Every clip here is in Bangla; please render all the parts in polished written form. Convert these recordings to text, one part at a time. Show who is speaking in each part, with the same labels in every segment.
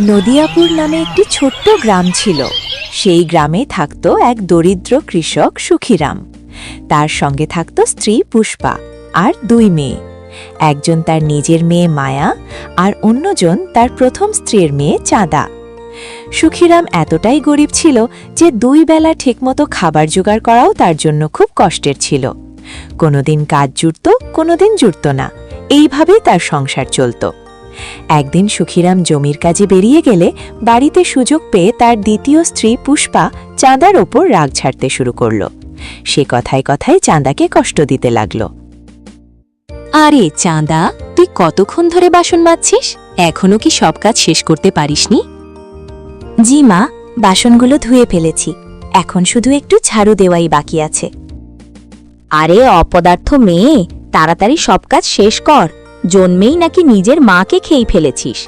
Speaker 1: নদিয়াপুর নামে একটি ছোট্ট গ্রাম ছিল। সেই গ্রামে থাকত এক দরিদ্র কৃষক সুখীরাম। তার সঙ্গে থাকত স্ত্রী পুষ্পা আর দুই মেয়ে। একজন তার নিজের মেয়ে মায়া আর অন্যজন তার প্রথম স্ত্রীর মেয়ে চাঁদা। সুখীরাম এতটাই গরিব ছিল যে দুই বেলা ঠিকমতো খাবার জোগাড় করাও তার জন্য খুব কষ্টের ছিল। কোনোদিন কাজ জুটত, কোনোদিন জুটত না। এইভাবেই তার সংসার চলত। একদিন সুখীরাম জমির কাজে বেরিয়ে গেলে বাড়িতে সুযোগ পেয়ে তার দ্বিতীয় স্ত্রী পুষ্পা চাঁদার ওপর রাগ ছাড়তে শুরু করল। সে কথায় কথায় চাঁদাকে কষ্ট দিতে লাগল।
Speaker 2: আরে চাঁদা, তুই কতক্ষণ ধরে বাসন মাজছিস? এখনো কি সব কাজ শেষ করতে পারিসনি?
Speaker 1: জি মা, বাসনগুলো ধুয়ে ফেলেছি, এখন শুধু একটু ঝাড়ু দেওয়াই বাকি আছে।
Speaker 2: আরে অপদার্থ মেয়ে, তাড়াতাড়ি সব কাজ শেষ কর। জন্মেই নাকি নিজের মাকে খেয়ে ফেলেছিস,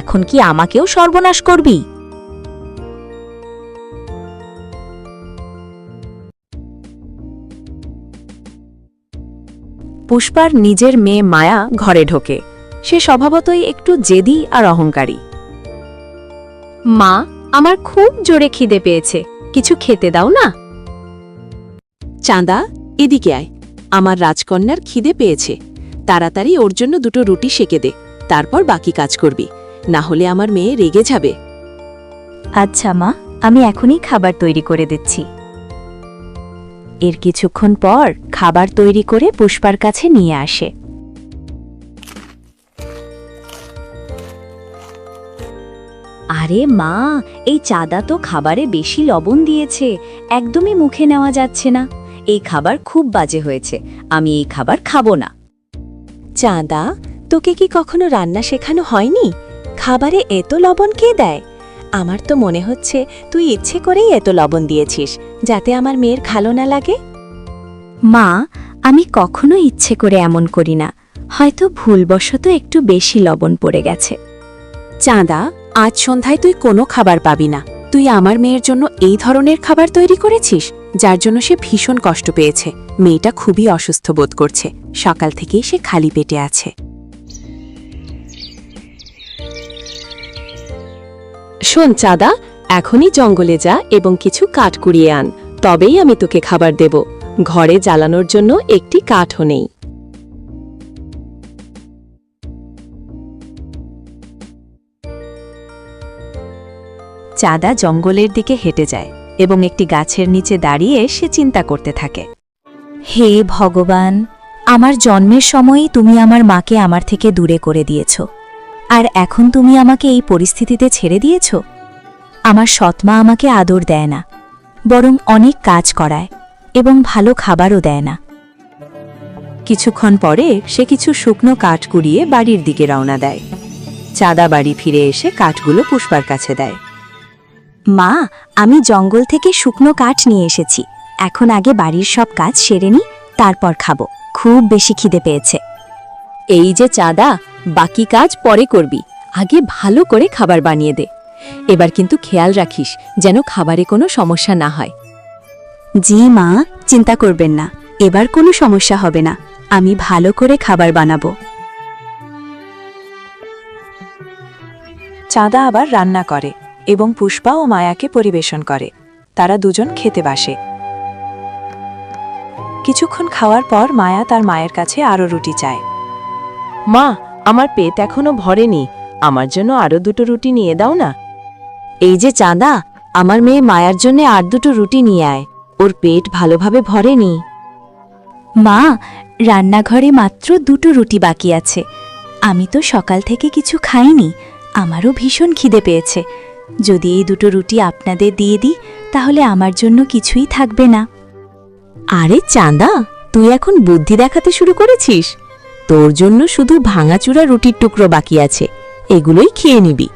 Speaker 2: এখন কি আমাকেও সর্বনাশ করবি?
Speaker 1: পুষ্পার নিজের মেয়ে মায়া ঘরে ঢোকে। সে স্বভাবতই একটু জেদি আর অহংকারী।
Speaker 2: মা, আমার খুব জোরে খিদে পেয়েছে, কিছু খেতে দাও না।
Speaker 3: চাঁদা, এদিকে আয়। আমার রাজকন্যার খিদে পেয়েছে, তাড়াতাড়ি ওর জন্য দুটো রুটি সেকে দে, তারপর বাকি কাজ করবি, না হলে আমার মেয়ে রেগে যাবে।
Speaker 1: আচ্ছা মা, আমি এখনই খাবার তৈরি করে দিচ্ছি। এর কিছুক্ষণ পর খাবার তৈরি করে পুষ্পার কাছে নিয়ে আসে।
Speaker 2: আরে মা, এই চাঁদা তো খাবারে বেশি লবণ দিয়েছে, একদমই মুখে নেওয়া যাচ্ছে না। এই খাবার খুব বাজে হয়েছে, আমি এই খাবার খাবো না।
Speaker 3: চাঁদা, তোকে কি কখনো রান্না শেখানো হয়নি? খাবারে এত লবণ কে দেয়? আমার তো মনে হচ্ছে তুই ইচ্ছে করেই এত লবণ দিয়েছিস, যাতে আমার মেয়ের ভালো না লাগে।
Speaker 1: মা, আমি কখনো ইচ্ছে করে এমন করি না, হয়তো ভুলবশত একটু বেশি লবণ পড়ে গেছে।
Speaker 3: চাঁদা, আজ সন্ধ্যায় তুই কোনো খাবার পাবি না। তুই আমার মেয়ের জন্য এই ধরনের খাবার তৈরি করেছিস, যার জন্য সে ভীষণ কষ্ট পেয়েছে। মেয়েটা খুবই অসুস্থ বোধ করছে, সকাল থেকেই সে খালি পেটে আছে। শোন চাঁদা, এখনই জঙ্গলে যা এবং কিছু কাঠ কুড়িয়ে আন, তবেই আমি তোকে খাবার দেব। ঘরে জ্বালানোর জন্য একটি কাঠও নেই।
Speaker 1: চাঁদা জঙ্গলের দিকে হেঁটে যায় এবং একটি গাছের নিচে দাঁড়িয়ে সে চিন্তা করতে থাকে। হে ভগবান, আমার জন্মের সময়ই তুমি আমার মাকে আমার থেকে দূরে করে দিয়েছ, আর এখন তুমি আমাকে এই পরিস্থিতিতে ছেড়ে দিয়েছ। আমার সৎমা আমাকে আদর দেয় না, বরং অনেক কাজ করায় এবং ভালো খাবারও দেয় না। কিছুক্ষণ পরে সে কিছু শুকনো কাঠ কুড়িয়ে বাড়ির দিকে রওনা দেয়। চাঁদা বাড়ি ফিরে এসে কাঠগুলো পুষ্পার কাছে দেয়। মা, আমি জঙ্গল থেকে শুকনো কাঠ নিয়ে এসেছি, এখন আগে বাড়ির সব কাজ সেরে নি, তারপর খাবো, খুব বেশি খিদে পেয়েছে।
Speaker 2: এই যে চাঁদা, বাকি কাজ পরে করবি, আগে ভালো করে খাবার বানিয়ে দে। এবার কিন্তু খেয়াল রাখিস যেন খাবারে কোনো সমস্যা না হয়।
Speaker 1: জি মা, চিন্তা করবেন না, এবার কোনো সমস্যা হবে না, আমি ভালো করে খাবার বানাবো। চাঁদা আবার রান্না করে এবং পুষ্পা ও মায়াকে পরিবেশন করে। তারা দুজন খেতে বসে। কিছুক্ষণ খাওয়ার পর মায়া তার মায়ের কাছে আরও রুটি চায়।
Speaker 3: মা, আমার পেট এখনো ভরেনি, আমার জন্য আরো দুটো রুটি নিয়ে দাও না।
Speaker 2: এই যে চাঁদা, আমার মেয়ে মায়ার জন্য আর দুটো রুটি নিয়ে আয়, ওর পেট ভালোভাবে ভরেনি।
Speaker 1: মা, রান্নাঘরে মাত্র দুটো রুটি বাকি আছে, আমি তো সকাল থেকে কিছু খাইনি, আমারও ভীষণ খিদে পেয়েছে। যদি এই দুটো রুটি আপনাদের দিয়ে দিই তাহলে আমার জন্য কিছুই থাকবে না।
Speaker 3: আরে চাঁদা, তুই এখন বুদ্ধি দেখাতে শুরু করেছিস? তোর জন্য শুধু ভাঙাচুরা রুটির টুকরো বাকি আছে, এগুলোই খেয়ে নিবি।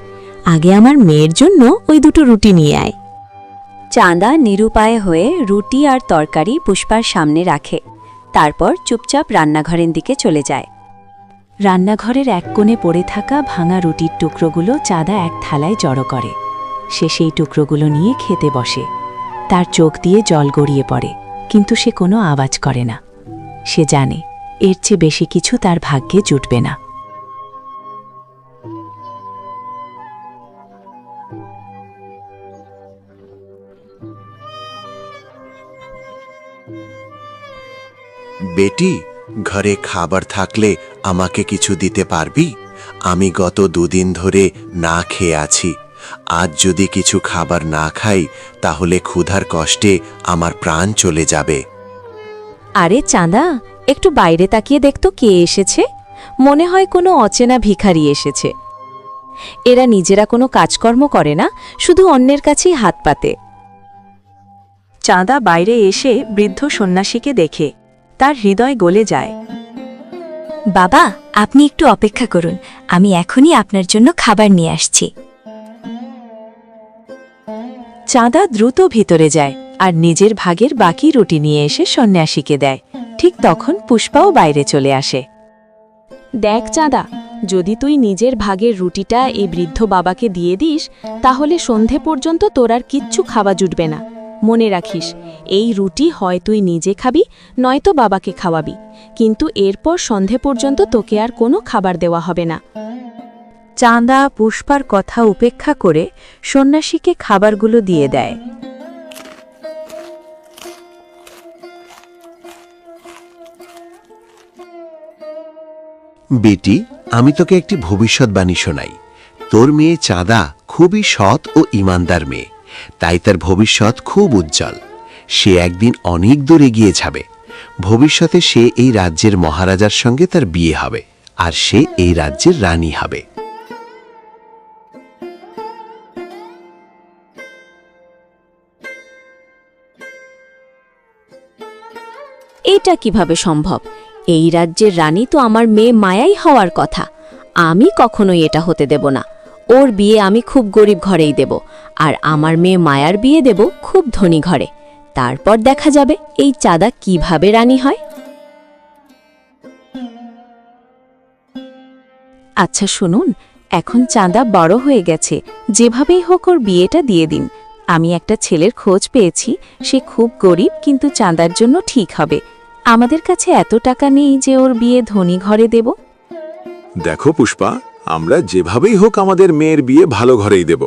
Speaker 3: আগে আমার মেয়ের জন্য ওই দুটো রুটি নিয়ে আয়।
Speaker 1: চাঁদা নিরুপায় হয়ে রুটি আর তরকারি পুষ্পার সামনে রাখে, তারপর চুপচাপ রান্নাঘরের দিকে চলে যায়। রান্নাঘরের এক কোণে পড়ে থাকা ভাঙা রুটির টুকরোগুলো চাঁদা এক থালায় জড়ো করে। সে সেই টুকরোগুলো নিয়ে খেতে বসে। তার চোখ দিয়ে জল গড়িয়ে পড়ে, কিন্তু সে কোনো আওয়াজ করে না। সে জানে এর চেয়ে বেশি কিছু তার ভাগ্যে জুটবে না।
Speaker 4: বেটি, ঘরে খাবার থাকলে আমাকে কিছু দিতে পারবি? আমি গত 2 দিন ধরে না খেয়ে আছি। আজ যদি কিছু খাবার না খাই তাহলে ক্ষুধার কষ্টে আমার প্রাণ চলে যাবে।
Speaker 1: আরে চাঁদা, একটু বাইরে তাকিয়ে দেখতো কে এসেছে। মনে হয় কোনো অচেনা ভিখারি এসেছে। এরা নিজেরা কোনো কাজকর্ম করে না, শুধু অন্যের কাছেই হাত পাতে। চাঁদা বাইরে এসে বৃদ্ধ সন্ন্যাসীকে দেখে তার হৃদয় গলে যায়।
Speaker 2: বাবা, আপনি একটু অপেক্ষা করুন, আমি এখনই আপনার জন্য খাবার নিয়ে আসছি।
Speaker 1: চাঁদা দ্রুত ভিতরে যায় আর নিজের ভাগের বাকি রুটি নিয়ে এসে সন্ন্যাসীকে দেয়। ঠিক তখন পুষ্পাও বাইরে চলে আসে। দেখ চাঁদা, যদি তুই নিজের ভাগের রুটিটা এই বৃদ্ধ বাবাকে দিয়ে দিস, তাহলে সন্ধে পর্যন্ত তোর আর কিচ্ছু খাওয়া জুটবে না। মনে রাখিস, এই রুটি হয় তুই নিজে খাবি, নয়তো বাবাকে খাওয়াবি, কিন্তু এরপর সন্ধে পর্যন্ত তোকে আর কোনো খাবার দেওয়া হবে না। চাঁদা পুষ্পার কথা উপেক্ষা করে সন্ন্যাসীকে খাবারগুলো দিয়ে দেয়।
Speaker 4: বেটি, আমি তোকে একটি ভবিষ্যৎবাণী শোনাই। তোর মেয়ে চাঁদা খুবই সৎ ও ইমানদার মেয়ে, তাই তার ভবিষ্যৎ খুব উজ্জ্বল। সে একদিন অনেক দূর এগিয়ে যাবে। ভবিষ্যতে সে এই রাজ্যের মহারাজার সঙ্গে তার বিয়ে হবে, আর সে এই রাজ্যের রানী হবে।
Speaker 1: এটা কিভাবে সম্ভব? এই রাজ্যের রানী তো আমার মেয়ে মায়াই হওয়ার কথা। আমি কখনোই এটা হতে দেব না। ওর বিয়ে আমি খুব গরিব ঘরেই দেব, আর আমার মেয়ে মায়ার বিয়ে দেব খুব ধনী ঘরে। তারপর দেখা যাবে এই চাঁদা কিভাবে রানী হয়। আচ্ছা শুনুন, এখন চাঁদা বড় হয়ে গেছে, যেভাবেই হোক ওর বিয়েটা দিয়ে দিন। আমি একটা ছেলের খোঁজ পেয়েছি, সে খুব গরিব, কিন্তু চাঁদার জন্য ঠিক হবে। আমাদের কাছে এত টাকা নেই যে ওর বিয়ে ধনী ঘরে দেব।
Speaker 5: দেখো পুষ্পা, আমরা যেভাবেই হোক আমাদের মেয়ের বিয়ে ভালো ঘরেই দেব।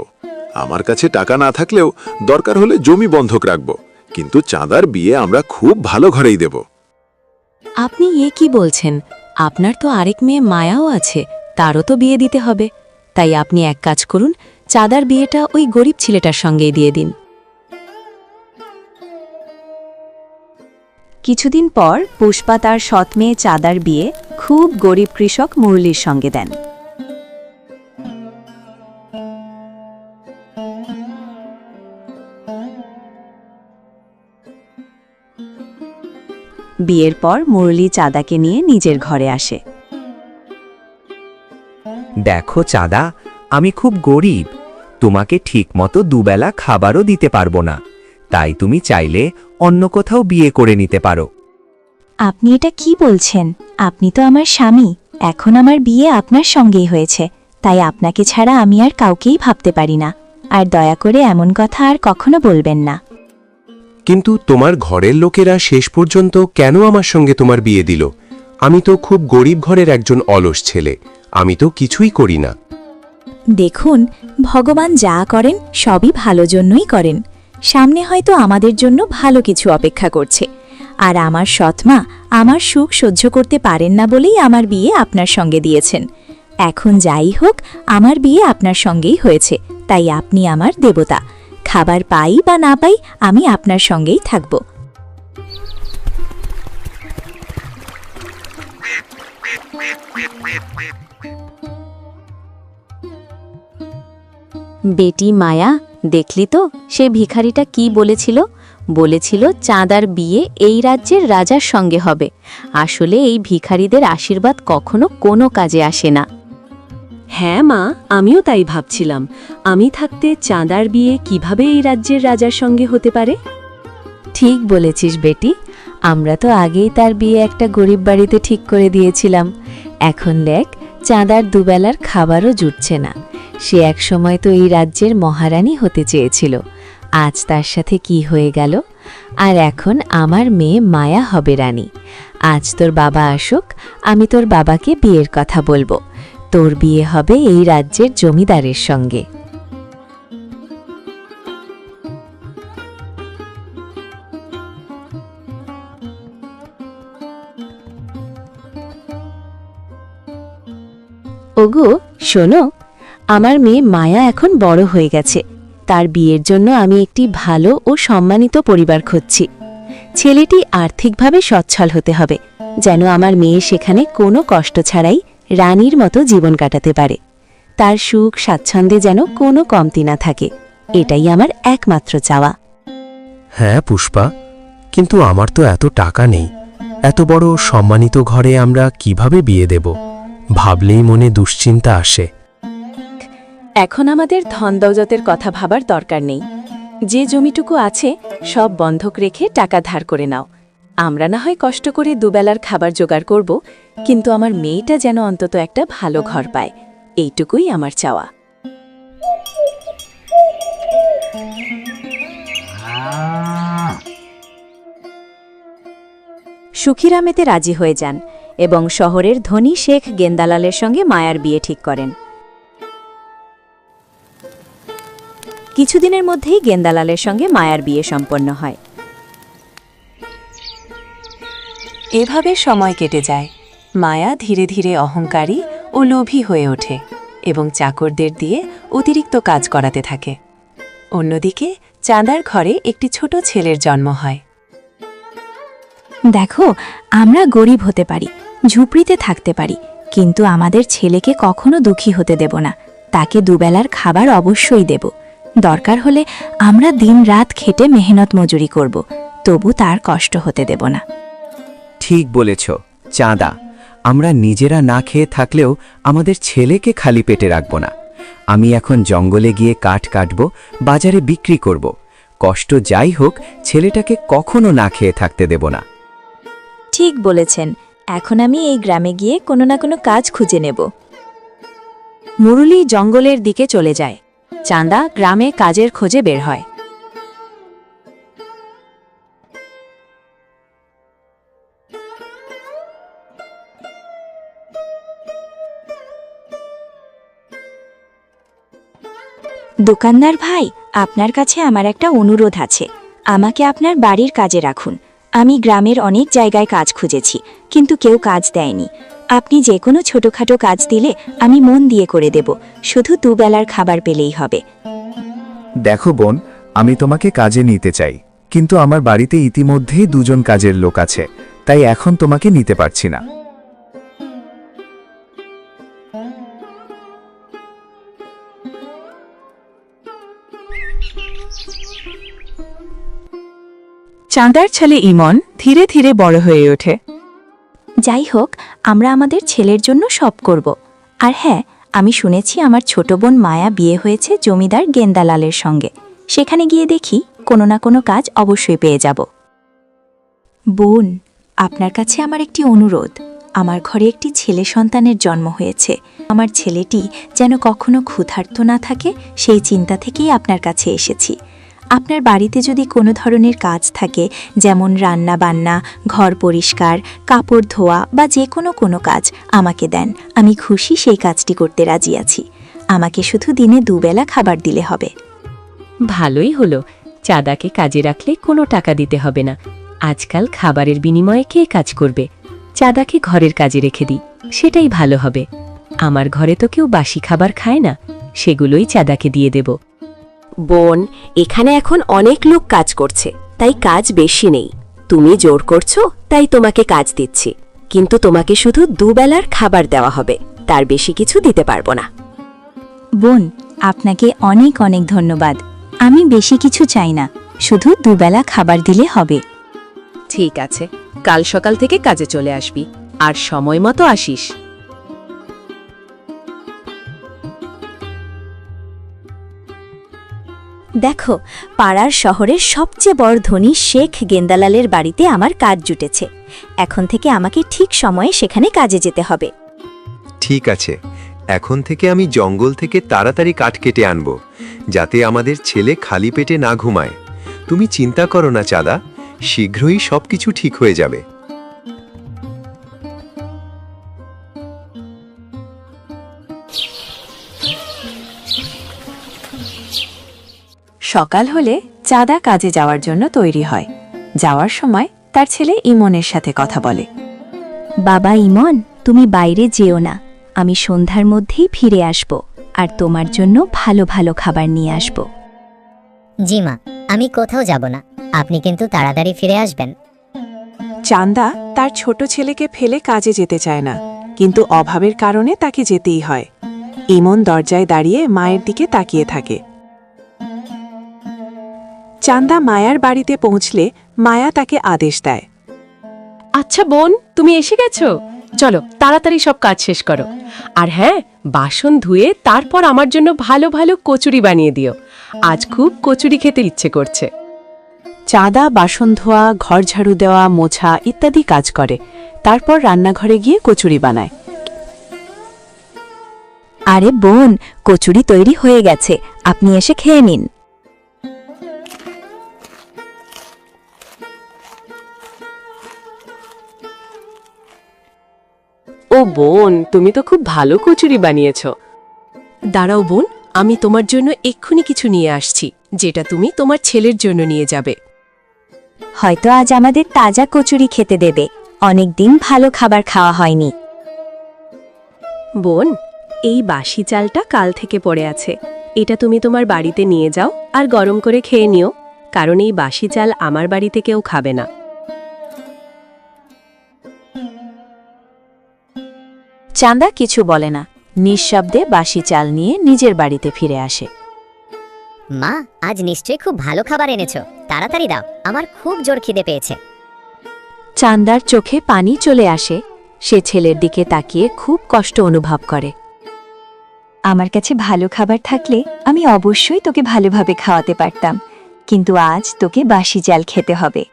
Speaker 5: আমার কাছে টাকা না থাকলেও দরকার হলে জমি বন্ধক রাখব, কিন্তু চাঁদার বিয়ে আমরা খুব ভালো ঘরেই দেব।
Speaker 1: আপনি কি বলছেন? আপনার তো আরেক মেয়ে মায়াও আছে, তারও তো বিয়ে দিতে হবে। তাই আপনি এক কাজ করুন, চাঁদার বিয়েটা ওই গরিব ছেলেটার সঙ্গেই দিয়ে দিন। কিছুদিন পর পুষ্পা তার সৎ মেয়ে চাঁদার বিয়ে খুব গরিব কৃষক মুরলির সঙ্গে দেন। বিয়ের পর মুরলি চাঁদাকে নিয়ে নিজের ঘরে আসে।
Speaker 6: দেখো চাঁদা, আমি খুব গরিব, তোমাকে ঠিকমতো দুবেলা খাবারও দিতে পারবো না। তাই তুমি চাইলে অন্য কোথাও বিয়ে করে নিতে পারো।
Speaker 2: আপনি এটা কি বলছেন? আপনি তো আমার স্বামী, এখন আমার বিয়ে আপনার সঙ্গেই হয়েছে, তাই আপনাকে ছাড়া আমি আর কাউকেই ভাবতে পারি না। আর দয়া করে এমন কথা আর কখনো বলবেন না।
Speaker 7: কিন্তু তোমার ঘরের লোকেরা শেষ পর্যন্ত কেন আমার সঙ্গে তোমার বিয়ে দিল? আমি তো খুব গরিব ঘরের একজন অলস ছেলে, আমি তো কিছুই করি না।
Speaker 2: দেখুন, ভগবান যা করেন সবই ভালো জন্যই করেন। সামনে হয়তো আমাদের জন্য ভালো কিছু অপেক্ষা করছে, আর আমার সৎমা আমার সুখ সহ্য করতে পারেন না বলেই আমার বিয়ে আপনার সঙ্গে দিয়েছেন। এখন যাই হোক, আমার বিয়ে আপনার সঙ্গেই হয়েছে, তাই আপনি আমার দেবতা। খাবার পাই বা না পাই, আমি আপনার সঙ্গেই থাকব।
Speaker 1: বেটি মায়া, দেখলি তো সে ভিখারিটা কি বলেছিল? বলেছিল চাঁদার বিয়ে এই রাজ্যের রাজার সঙ্গে হবে। আসলে এই ভিখারিদের আশীর্বাদ কখনো কোনো কাজে আসে না। হ্যাঁ মা, আমিও তাই ভাবছিলাম। আমি থাকতে চাঁদার বিয়ে কিভাবে এই রাজ্যের রাজার সঙ্গে হতে পারে? ঠিক বলেছিস বেটি, আমরা তো আগেই তার বিয়ে একটা গরিব বাড়িতে ঠিক করে দিয়েছিলাম। এখন দেখ, চাঁদার দুবেলার খাবারও জুটছে না। সে একসময় তো এই রাজ্যের মহারানী হতে চেয়েছিল, আজ তার সাথে কি হয়ে গেল। আর এখন আমার মেয়ে মায়া হবে রানী। আজ তোর বাবা আসুক, আমি তোর বাবাকে বিয়ের কথা বলবো। তোর বিয়ে হবে এই রাজ্যের জমিদারের সঙ্গে।
Speaker 3: ওগো শোনো, আমার মেয়ে মায়া এখন বড় হয়ে গেছে। তার বিয়ের জন্য আমি একটি ভালো ও সম্মানিত পরিবার খুঁজছি। ছেলেটি আর্থিকভাবে সচ্ছল হতে হবে, যেন আমার মেয়ে সেখানে কোনো কষ্ট ছাড়াই রানীর মতো জীবন কাটাতে পারে। তার সুখ স্বাচ্ছন্দ্যে যেন কোনো কমতি না থাকে, এটাই আমার একমাত্র চাওয়া।
Speaker 7: হ্যাঁ পুষ্পা, কিন্তু আমার তো এত টাকা নেই। এত বড় সম্মানিত ঘরে আমরা কিভাবে বিয়ে দেব? ভাবলেই মনে দুশ্চিন্তা আসে।
Speaker 3: এখন আমাদের ধন দৌলতের কথা ভাবার দরকার নেই। যে জমিটুকু আছে সব বন্ধক রেখে টাকা ধার করে নাও। আমরা না হয় কষ্ট করে দুবেলার খাবার জোগাড় করব, কিন্তু আমার মেয়েটা যেন অন্তত একটা ভালো ঘর পায়, এইটুকুই আমার চাওয়া।
Speaker 2: সুখিরাম এতে রাজি হয়ে যান এবং শহরের ধনী শেখ গেন্দালালের সঙ্গে মায়ার বিয়ে ঠিক করেন। কিছুদিনের মধ্যেই গেন্দালালের সঙ্গে মায়ার বিয়ে সম্পন্ন হয়।
Speaker 3: এভাবে সময় কেটে যায়। মায়া ধীরে ধীরে অহংকারী ও লোভী হয়ে ওঠে এবং চাকরদের দিয়ে অতিরিক্ত কাজ করাতে থাকে। অন্যদিকে চাঁদার ঘরে একটি ছোট ছেলের জন্ম হয়।
Speaker 2: দেখো, আমরা গরিব হতে পারি, ঝুপড়িতে থাকতে পারি, কিন্তু আমাদের ছেলেকে কখনো দুঃখী হতে দেব না। তাকে দুবেলার খাবার অবশ্যই দেব। দরকার হলে আমরা দিন-রাত খেটে মেহনত মজুরি করব, তবু তার কষ্ট হতে দেব না।
Speaker 6: ঠিক বলেছ চাঁদা, আমরা নিজেরা না খেয়ে থাকলেও আমাদের ছেলেকে খালি পেটে রাখব না। আমি এখন জঙ্গলে গিয়ে কাঠ কাটব, বাজারে বিক্রি করব। কষ্ট যাই হোক, ছেলেটাকে কখনো না খেয়ে থাকতে দেব না।
Speaker 2: ঠিক বলেছেন। এখন আমি এই গ্রামে গিয়ে কোনো না কোনো কাজ খুঁজে নেব।
Speaker 3: মুরলী জঙ্গলের দিকে চলে যায়। চাঁদা গ্রামে কাজের খোঁজে বের হয়।
Speaker 2: দোকানদার ভাই, আপনার কাছে আমার একটা অনুরোধ আছে। আমাকে আপনার বাড়ির কাজে রাখুন। আমি গ্রামের অনেক জায়গায় কাজ খুঁজেছি, কিন্তু কেউ কাজ দেয়নি। আপনি যে কোনো ছোটখাটো কাজ দিলে আমি মন দিয়ে করে দেব, শুধু দুবেলার খাবার পেলেই হবে।
Speaker 8: দেখো বোন, আমি তোমাকে কাজে নিতে চাই, কিন্তু আমার বাড়িতে ইতিমধ্যেই দুজন কাজের লোক আছে, তাই এখন তোমাকে নিতে পারছি না।
Speaker 1: চাঁদার ছেলে ইমন ধীরে ধীরে বড় হয়ে ওঠে।
Speaker 2: যাই হোক, আমরা আমাদের ছেলের জন্য সব করব। আর হ্যাঁ, আমি শুনেছি আমার ছোট বোন মায়া বিয়ে হয়েছে জমিদার গেন্দালালের সঙ্গে। সেখানে গিয়ে দেখি কোনো না কোনো কাজ অবশ্যই পেয়ে যাব। বোন, আপনার কাছে আমার একটি অনুরোধ। আমার ঘরে একটি ছেলে সন্তানের জন্ম হয়েছে। আমার ছেলেটি যেন কখনো ক্ষুধার্ত না থাকে, সেই চিন্তা থেকেই আপনার কাছে এসেছি। আপনার বাড়িতে যদি কোনো ধরনের কাজ থাকে, যেমন রান্না বান্না, ঘর পরিষ্কার, কাপড় ধোয়া বা যে কোনো কাজ আমাকে দেন। আমি খুশি সেই কাজটি করতে রাজি আছি। আমাকে শুধু দিনে দুবেলা খাবার দিলে হবে।
Speaker 3: ভালোই হলো, চাঁদাকে কাজে রাখলে কোনো টাকা দিতে হবে না। আজকাল খাবারের বিনিময়ে কে কাজ করবে? চাঁদাকে ঘরের কাজে রেখে দিই, সেটাই ভালো হবে। আমার ঘরে তো কেউ বাসি খাবার খায় না, সেগুলোই চাঁদাকে দিয়ে দেব। বোন, এখানে এখন অনেক লোক কাজ করছে, তাই কাজ বেশি নেই। তুমি জোর করছো, তাই তোমাকে কাজ দিচ্ছি, কিন্তু তোমাকে শুধু দুবেলার খাবার দেওয়া হবে, তার বেশি কিছু দিতে পারবো না।
Speaker 2: বোন, আপনাকে অনেক অনেক ধন্যবাদ। আমি বেশি কিছু চাই না, শুধু দুবেলা খাবার দিলে হবে।
Speaker 3: ঠিক আছে, কাল সকাল থেকে কাজে চলে আসবি, আর সময় মতো আসিস।
Speaker 2: দেখো, পাড়ার শহরের সবচেয়ে বড় ধনী শেখ গেন্দালালের বাড়িতে আমার কাজ জুটেছে। এখন থেকে আমাকে ঠিক সময়ে সেখানে কাজে যেতে হবে।
Speaker 7: ঠিক আছে, এখন থেকে আমি জঙ্গল থেকে তাড়াতাড়ি কাঠ কেটে আনব, যাতে আমাদের ছেলে খালি পেটে না ঘুমায়। তুমি চিন্তা করো না চাঁদা, শীঘ্রই সবকিছু ঠিক হয়ে যাবে।
Speaker 3: সকাল হলে চাঁদা কাজে যাওয়ার জন্য তৈরি হয়। যাওয়ার সময় তার ছেলে ইমনের সাথে কথা বলে।
Speaker 2: বাবা ইমন, তুমি বাইরে যেও না। আমি সন্ধ্যার মধ্যেই ফিরে আসব আর তোমার জন্য ভালো ভালো খাবার নিয়ে আসব।
Speaker 9: জি মা, আমি কোথাও যাব না, আপনি কিন্তু তাড়াতাড়ি ফিরে আসবেন।
Speaker 3: চাঁদা তার ছোট ছেলেকে ফেলে কাজে যেতে চায় না, কিন্তু অভাবের কারণে তাকে যেতেই হয়। ইমন দরজায় দাঁড়িয়ে মায়ের দিকে তাকিয়ে থাকে। চাঁদা মায়ার বাড়িতে পৌঁছলে মায়া তাকে আদেশ দেয়।
Speaker 10: আচ্ছা বোন, তুমি এসে গেছো, চলো তাড়াতাড়ি সব কাজ শেষ করো। আর হ্যাঁ, বাসন ধুয়ে তারপর আমার জন্য ভালো ভালো কচুরি বানিয়ে দিও, আজ খুব কচুরি খেতে ইচ্ছে করছে।
Speaker 3: চাঁদা বাসন ধোয়া, ঘর ঝাড়ু দেওয়া, মোছা ইত্যাদি কাজ করে, তারপর রান্নাঘরে গিয়ে কচুরি বানায়।
Speaker 2: আরে বোন, কচুরি তৈরি হয়ে গেছে, আপনি এসে খেয়ে নিন।
Speaker 10: ও বোন, তুমি তো খুব ভালো কচুরি বানিয়েছো। দাঁড়াও বোন, আমি তোমার জন্য এক্ষুনি কিছু নিয়ে আসছি, যেটা তুমি তোমার ছেলের জন্য নিয়ে যাবে।
Speaker 2: হয়তো আজ আমাদের তাজা কচুরি খেতে দেবে, অনেকদিন ভালো খাবার খাওয়া হয়নি।
Speaker 10: বোন, এই বাসি চালটা কাল থেকে পড়ে আছে, এটা তুমি তোমার বাড়িতে নিয়ে যাও আর গরম করে খেয়ে নিও, কারণ এই বাসি চাল আমার বাড়িতে কেউ খাবে না।
Speaker 1: চাঁদা কিছু বলে না, নিঃশব্দে বাসি চাল নিয়ে নিজের বাড়িতে ফিরে আসে।
Speaker 9: মা, আজ নিশ্চয়ই খুব ভালো খাবার এনেছো, তাড়াতাড়ি দাও, আমার খুব জোর খিদে পেয়েছে।
Speaker 1: চাঁদার চোখে পানি চলে আসে, সে ছেলের দিকে তাকিয়ে খুব কষ্ট অনুভব করে।
Speaker 2: আমার কাছে ভালো খাবার থাকলে আমি অবশ্যই তোকে ভালোভাবে খাওয়াতে পারতাম, কিন্তু আজ তোকে বাসি চাল খেতে হবে।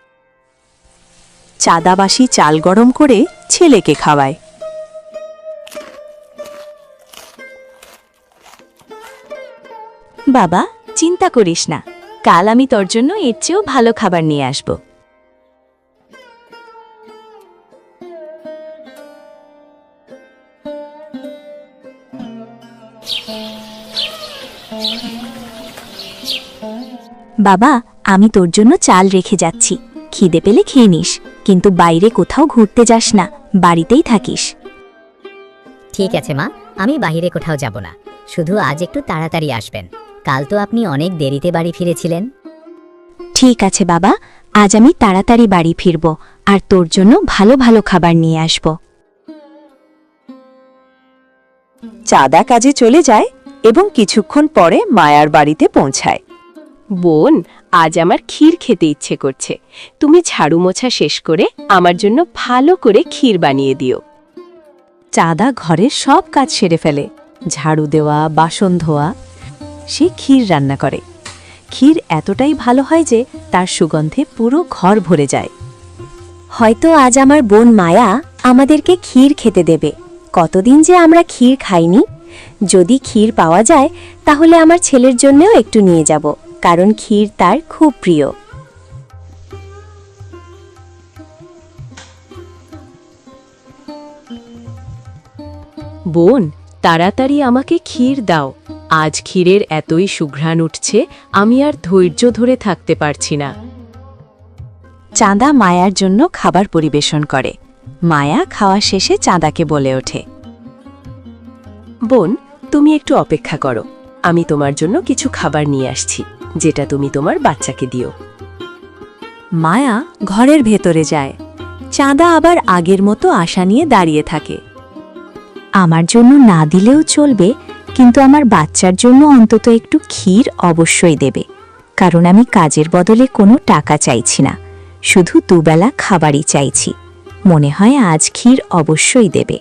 Speaker 3: চাঁদা বাসি চাল গরম করে ছেলেকে খাওয়ায়।
Speaker 2: বাবা, চিন্তা করিস না, কাল আমি তোর জন্য এর চেয়েও ভালো খাবার নিয়ে আসব। বাবা, আমি তোর জন্য চাল রেখে যাচ্ছি, খিদে পেলে খেয়ে নিস, কিন্তু বাইরে কোথাও ঘুরতে যাস না, বাড়িতেই থাকিস।
Speaker 9: ঠিক আছে মা, আমি বাইরে কোথাও যাব না, শুধু আজ একটু তাড়াতাড়ি আসবেন, কাল তো আপনি অনেক দেরিতে বাড়ি ফিরেছিলেন।
Speaker 2: ঠিক আছে বাবা, আজ আমি তাড়াতাড়ি বাড়ি ফিরব আর তোর জন্য ভালো ভালো খাবার নিয়ে আসব।
Speaker 1: চাঁদা কাজে চলে যায় এবং কিছুক্ষণ পরে মায়ার বাড়িতে পৌঁছায়।
Speaker 10: বোন, আজ আমার ক্ষীর খেতে ইচ্ছে করছে, তুমি ঝাড়ু মোছা শেষ করে আমার জন্য ভালো করে ক্ষীর বানিয়ে দিও।
Speaker 1: চাঁদা ঘরের সব কাজ সেরে ফেলে, ঝাড়ু দেওয়া, বাসন ধোয়া, সে ক্ষীর রান্না করে। ক্ষীর এতটাই ভালো হয় যে তার সুগন্ধে পুরো ঘর ভরে যায়।
Speaker 2: হয়তো আজ আমার বোন মায়া আমাদেরকে ক্ষীর খেতে দেবে, কতদিন যে আমরা ক্ষীর খাইনি। যদি ক্ষীর পাওয়া যায় তাহলে আমার ছেলের জন্যও একটু নিয়ে যাব, কারণ ক্ষীর তার খুব প্রিয়।
Speaker 10: বোন, তাড়াতাড়ি আমাকে ক্ষীর দাও, আজ ক্ষীরের এতই সুঘ্রাণ উঠছে, আমি আর ধৈর্য ধরে থাকতে পারছি না।
Speaker 1: চাঁদা মায়ার জন্য খাবার পরিবেশন করে। মায়া খাওয়া শেষে চাঁদাকে বলে ওঠে,
Speaker 10: বোন, তুমি একটু অপেক্ষা করো, আমি তোমার জন্য কিছু খাবার নিয়ে আসছি, যেটা তুমি তোমার বাচ্চাকে দিও।
Speaker 1: মায়া ঘরের ভেতরে যায়। চাঁদা আবার আগের মতো আশা নিয়ে দাঁড়িয়ে থাকে।
Speaker 2: আমার জন্য না দিলেও চলবে, কিন্তু আমার বাচ্চার জন্য অন্তত একটু ক্ষীর অবশ্যই দেবে, কারণ আমি কাজের বদলে কোনো টাকা চাইছি না, শুধু দুবেলা খাবারই চাইছি। মনে হয় আজ ক্ষীর অবশ্যই দেবে।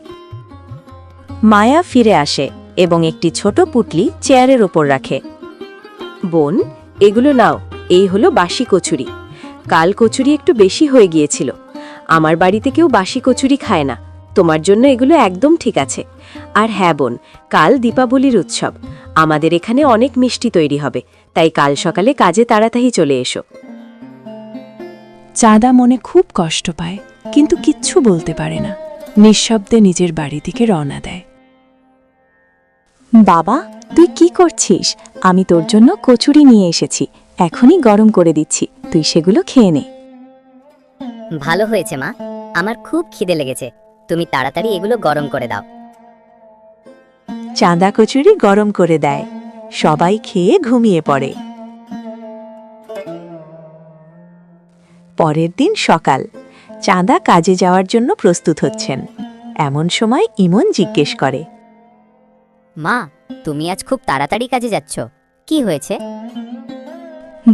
Speaker 1: মায়া ফিরে আসে এবং একটি ছোট পুটলি চেয়ারের ওপর রাখে।
Speaker 10: বোন, এগুলো নাও, এই হলো বাসি কচুরি। কাল কচুরি একটু বেশি হয়ে গিয়েছিল, আমার বাড়িতে কেউ বাসি কচুরি খায় না, তোমার জন্য এগুলো একদম ঠিক আছে। আর হ্যাঁ বোন, কাল দীপাবলির উৎসব, আমাদের এখানে অনেক মিষ্টি তৈরি হবে, তাই কাল সকালে কাজে তাড়াতাড়ি চলে এসো।
Speaker 3: চাঁদা মনে খুব কষ্ট পায়, কিন্তু কিচ্ছু বলতে পারে না, নিঃশব্দে নিজের বাড়ি দিকে রওনা দেয়।
Speaker 2: বাবা, তুই কি করছিস? আমি তোর জন্য কচুরি নিয়ে এসেছি, এখনই গরম করে দিচ্ছি, তুই সেগুলো খেয়ে নে।
Speaker 9: ভালো হয়েছে মা, আমার খুব খিদে লেগেছে, তুমি তাড়াতাড়ি এগুলো গরম করে দাও।
Speaker 1: চাঁদা কচুরি গরম করে দেয়। সবাই খেয়ে ঘুমিয়ে পড়ে। পরের দিন সকাল, চাঁদা কাজে যাওয়ার জন্য প্রস্তুত হচ্ছেন। এমন সময় ইমন জিজ্ঞেস করে,
Speaker 9: মা, তুমি আজ খুব তাড়াতাড়ি কাজে যাচ্ছ, কি হয়েছে?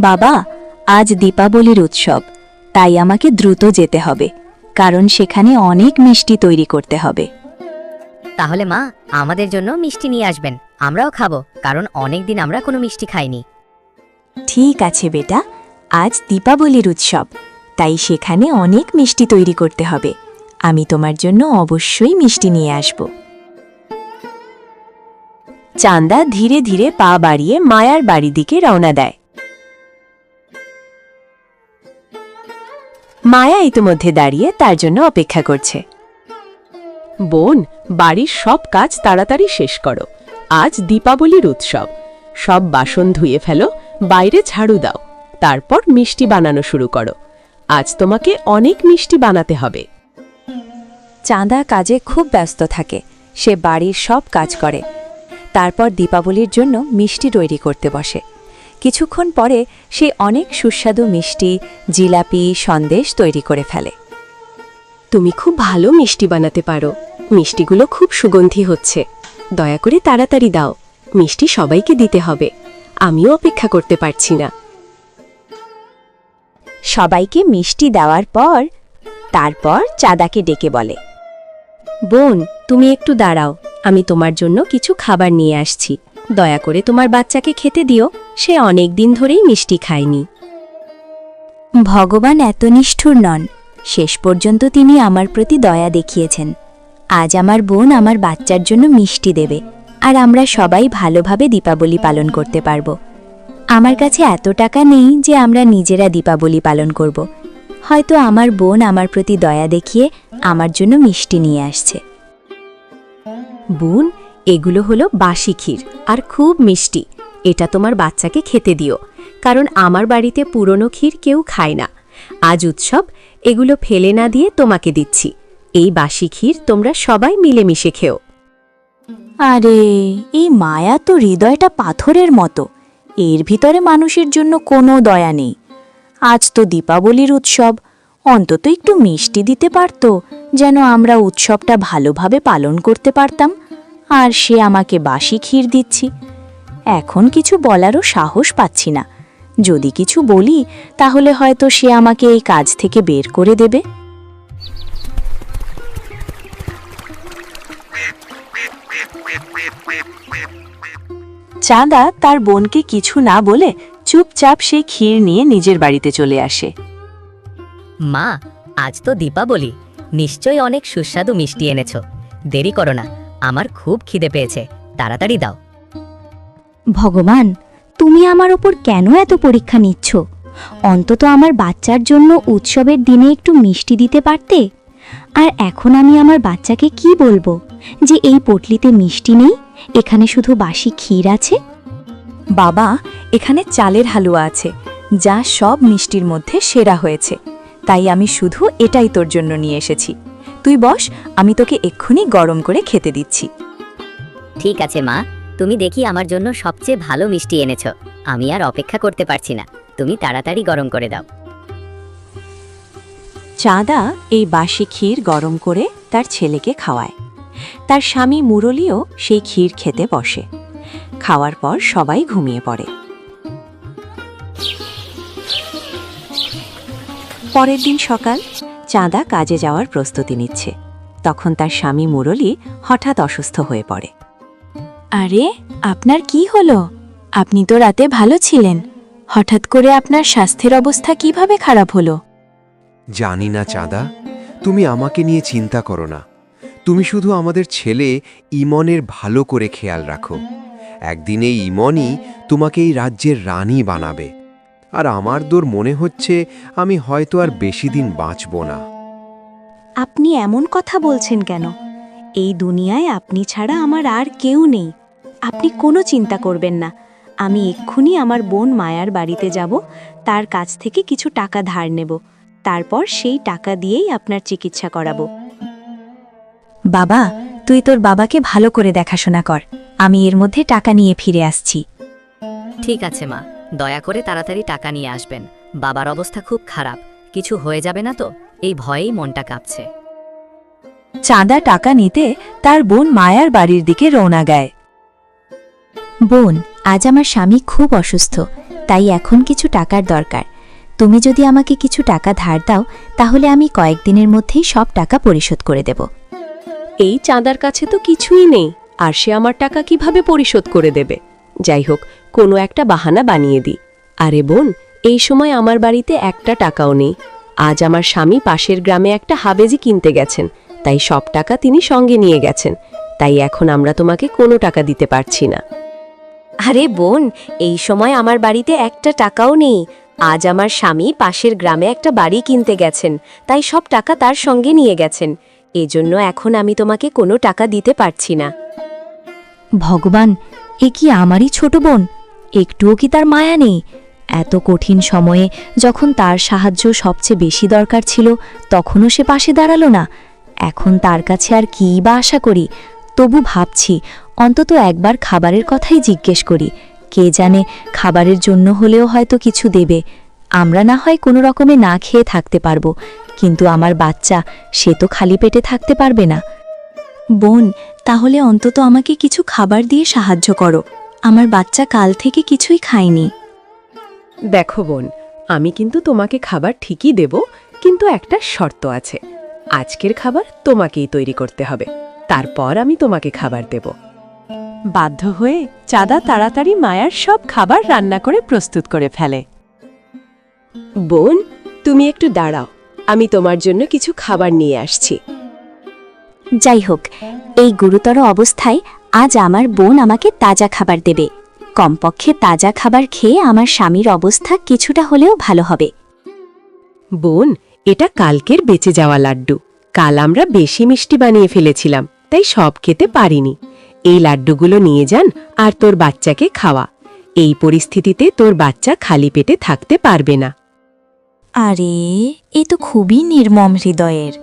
Speaker 2: বাবা, আজ দীপাবলির উৎসব, তাই আমাকে দ্রুত যেতে হবে, কারণ সেখানে অনেক মিষ্টি তৈরি করতে হবে।
Speaker 9: তাহলে মা, আমাদের জন্য মিষ্টি নিয়ে আসবেন, আমরাও খাবো, কারণ অনেক দিন আমরা কোনো মিষ্টি খাইনি।
Speaker 2: ঠিক আছে বেটা, আজ দীপাবলির উৎসব, তাই সেখানে অনেক মিষ্টি তৈরি করতে হবে। আমি তোমার জন্য অবশ্যই মিষ্টি নিয়ে আসব।
Speaker 10: চাঁদা ধীরে ধীরে পা বাড়িয়ে মায়ার বাড়ি দিকে রওনা দেয়। মায়া ইতিমধ্যে দাঁড়িয়ে তার জন্য অপেক্ষা করছে। বোন, বাড়ির সব কাজ তাড়াতাড়ি শেষ করো, আজ দীপাবলির উৎসব। সব বাসন ধুয়ে ফেলো, বাইরে ঝাড়ু দাও, তারপর মিষ্টি বানানো শুরু করো। আজ তোমাকে অনেক মিষ্টি বানাতে হবে।
Speaker 2: চাঁদা কাজে খুব ব্যস্ত থাকে, সে বাড়ির সব কাজ করে, তারপর দীপাবলির জন্য মিষ্টি তৈরি করতে বসে। কিছুক্ষণ পরে সে অনেক সুস্বাদু মিষ্টি, জিলাপি, সন্দেশ তৈরি করে ফেলে।
Speaker 10: তুমি খুব ভালো মিষ্টি বানাতে পারো, মিষ্টিগুলো খুব সুগন্ধি হচ্ছে। দয়া করে তাড়াতাড়ি দাও, মিষ্টি সবাইকে দিতে হবে, আমিও অপেক্ষা করতে পারছি না।
Speaker 2: সবাইকে মিষ্টি দেওয়ার পর তারপর চাঁদাকে ডেকে বলে,
Speaker 10: বোন, তুমি একটু দাঁড়াও, আমি তোমার জন্য কিছু খাবার নিয়ে আসছি। দয়া করে তোমার বাচ্চাকে খেতে দিও, সে অনেক দিন ধরেই মিষ্টি খায়নি।
Speaker 2: ভগবান এত নিষ্ঠুর নন, শেষ পর্যন্ত তিনি আমার প্রতি দয়া দেখিয়েছেন। আজ আমার বোন আমার বাচ্চার জন্য মিষ্টি দেবে, আর আমরা সবাই ভালোভাবে দীপাবলি পালন করতে পারব। আমার কাছে এত টাকা নেই যে আমরা নিজেরা দীপাবলি পালন করব। হয়তো আমার বোন আমার প্রতি দয়া দেখিয়ে আমার জন্য মিষ্টি নিয়ে আসছে।
Speaker 10: বোন, এগুলো হলো বাসি ক্ষীর আর খুব মিষ্টি। এটা তোমার বাচ্চাকে খেতে দিও, কারণ আমার বাড়িতে পুরনো ক্ষীর কেউ খায় না। আজ উৎসব, এগুলো ফেলে না দিয়ে তোমাকে দিচ্ছি। এই বাসি ক্ষীর তোমরা সবাই মিলেমিশে খেও।
Speaker 2: আরে, এই মায়া তো হৃদয়টা পাথরের মতো, এর ভিতরে মানুষের জন্য কোনো দয়া নেই। আজ তো দীপাবলির উৎসব, অন্তত একটু মিষ্টি দিতে পারত, যেন আমরা উৎসবটা ভালোভাবে পালন করতে পারতাম। আর সে আমাকে বাসি ক্ষীর দিচ্ছি। এখন কিছু বলারও সাহস পাচ্ছি না। যদি কিছু বলি তাহলে হয়তো সে আমাকে এই কাজ থেকে বের করে দেবে।
Speaker 1: চাঁদা তার বোনকে কিছু না বলে চুপচাপ সেই ক্ষীর নিয়ে নিজের বাড়িতে চলে আসে।
Speaker 9: মা, আজ তো দীপাবলি, নিশ্চয়ই অনেক সুস্বাদু মিষ্টি এনেছো। দেরি করো না, আমার খুব খিদে পেয়েছে, তাড়াতাড়ি দাও।
Speaker 2: ভগবান, তুমি আমার ওপর কেন এত পরীক্ষা নিচ্ছ? অন্তত আমার বাচ্চার জন্য উৎসবের দিনে একটু মিষ্টি দিতে পারতে। আর এখন আমি আমার বাচ্চাকে কি বলবো যে এই পটলিতে মিষ্টি নেই, এখানে শুধু বাসি ক্ষীর আছে? বাবা, এখানে চালের হালুয়া আছে, যা সব মিষ্টির মধ্যে সেরা হয়েছে, তাই আমি শুধু এটাই তোর জন্য নিয়ে এসেছি। তুই বস, আমি তোকে এক্ষুনি গরম করে খেতে দিচ্ছি।
Speaker 9: ঠিক আছে মা, তুমি দেখি আমার জন্য সবচেয়ে ভালো মিষ্টি এনেছো। আমি আর অপেক্ষা করতে পারছি না, তুমি তাড়াতাড়ি গরম করে দাও।
Speaker 1: চাঁদা এই বাসি ক্ষীর গরম করে তার ছেলেকে খাওয়ায়। তার স্বামী মুরলীও সেই ক্ষীর খেতে বসে। খাওয়ার পর সবাই ঘুমিয়ে পড়ে। পরের দিন সকাল, চাঁদা কাজে যাওয়ার প্রস্তুতি নিচ্ছে। তখন তার স্বামী মুরলী হঠাৎ অসুস্থ হয়ে পড়ে।
Speaker 2: আরে, আপনার কি হলো? আপনি তো রাতে ভালো ছিলেন, হঠাৎ করে আপনার স্বাস্থ্যের অবস্থা কিভাবে খারাপ হলো?
Speaker 7: জানি না চাঁদা, তুমি আমাকে নিয়ে চিন্তা করো না। তুমি শুধু আমাদের ছেলে ইমনের ভালো করে খেয়াল রাখো। একদিন এই ইমনই তোমাকে এই রাজ্যের রানী বানাবে। আর আমার মনে হচ্ছে আমি হয়তো আর বেশি দিন বাঁচব না।
Speaker 2: আপনি এমন কথা বলছেন কেন? এই দুনিয়ায় আপনি ছাড়া আমার আর কেউ নেই। আপনি কোনো চিন্তা করবেন না। আমি এক্ষুনি আমার বোন মায়ার বাড়িতে যাব, তার কাছ থেকে কিছু টাকা ধার নেব, তারপর সেই টাকা দিয়েই আপনার চিকিৎসা করাবো। বাবা, তুই তোর বাবাকে ভালো করে দেখাশোনা কর, আমি এর মধ্যে টাকা নিয়ে ফিরে আসছি।
Speaker 9: ঠিক আছে মা, দয়া করে তাড়াতাড়ি টাকা নিয়ে আসবেন। বাবার অবস্থা খুব খারাপ, কিছু হয়ে যাবে না তো? এই ভয়েই মনটা কাঁপছে।
Speaker 1: চাঁদা টাকা নিতে তার বোন মায়ার বাড়ির দিকে রওনা দেয়।
Speaker 2: বোন, আজ আমার স্বামী খুব অসুস্থ, তাই এখন কিছু টাকার দরকার। তুমি যদি আমাকে কিছু টাকা ধার দাও তাহলে আমি কয়েকদিনের মধ্যেই সব টাকা পরিশোধ করে দেব।
Speaker 10: এই চাঁদার কাছে তো কিছুই নেই, আর সে আমার টাকা কিভাবে পরিশোধ করে দেবে? যাই হোক, কোনো একটা বাহানা বানিয়ে দিই। আরে বোন, এই সময় আমার বাড়িতে একটা টাকাও নেই। আজ আমার স্বামী পাশের গ্রামে একটা হাবেজি কিনতে গেছেন, তাই সব টাকা তিনি সঙ্গে নিয়ে গেছেন। তাই এখন আমরা তোমাকে কোনো টাকা দিতে পারছি না। আরে বোন, এই সময় আমার বাড়িতে একটা টাকাও নেই। আজ আমার স্বামী পাশের গ্রামে একটা বাড়ি কিনতে গেছেন, তাই সব টাকা তার সঙ্গে নিয়ে গেছেন। এজন্য এখন আমি তোমাকে কোনো টাকা দিতে পারছি না।
Speaker 2: ভগবান, এ কি আমারই ছোট বোন? একটুও কি তার মায়া নেই? এত কঠিন সময়ে যখন তার সাহায্য সবচেয়ে বেশি দরকার ছিল, তখনও সে পাশে দাঁড়ালো না। এখন তার কাছে আর কী বা আশা করি? তবু ভাবছি অন্তত একবার খাবারের কথাই জিজ্ঞেস করি। কে জানে, খাবারের জন্য হলেও হয়তো কিছু দেবে। আমরা না হয় কোনো রকমে না খেয়ে থাকতে পারবো, কিন্তু আমার বাচ্চা, সে তো খালি পেটে থাকতে পারবে না। বোন, তাহলে অন্তত আমাকে কিছু খাবার দিয়ে সাহায্য করো। আমার বাচ্চা কাল থেকে কিছুই খায়নি।
Speaker 10: দেখো বোন, আমি কিন্তু তোমাকে খাবার ঠিকই দেব, কিন্তু একটা শর্ত আছে। আজকের খাবার তোমাকেই তৈরি করতে হবে, তারপর আমি তোমাকে খাবার দেব।
Speaker 1: বাধ্য হয়ে চাঁদা তাড়াতাড়ি মায়ার সব খাবার রান্না করে প্রস্তুত করে ফেলে।
Speaker 10: বোন, তুমি একটু দাঁড়াও, আমি তোমার জন্য কিছু খাবার নিয়ে আসছি।
Speaker 2: যাই হোক, এই গুরুতর অবস্থায় আজ আমার বোন আমাকে তাজা খাবার দেবে। কমপক্ষে তাজা খাবার খেয়ে আমার স্বামীর অবস্থা কিছুটা হলেও ভালো হবে।
Speaker 10: বোন, এটা কালকের বেঁচে যাওয়া লাড্ডু। কাল আমরা বেশি মিষ্টি বানিয়ে ফেলেছিলাম, তাই সব খেতে পারিনি। এই লাড্ডুগুলো নিয়ে যান আর তোর বাচ্চাকে খাওয়া। এই পরিস্থিতিতে তোর বাচ্চা খালি পেটে থাকতে পারবে না।
Speaker 2: আরে, এ তো খুবই নির্মম হৃদয়ের।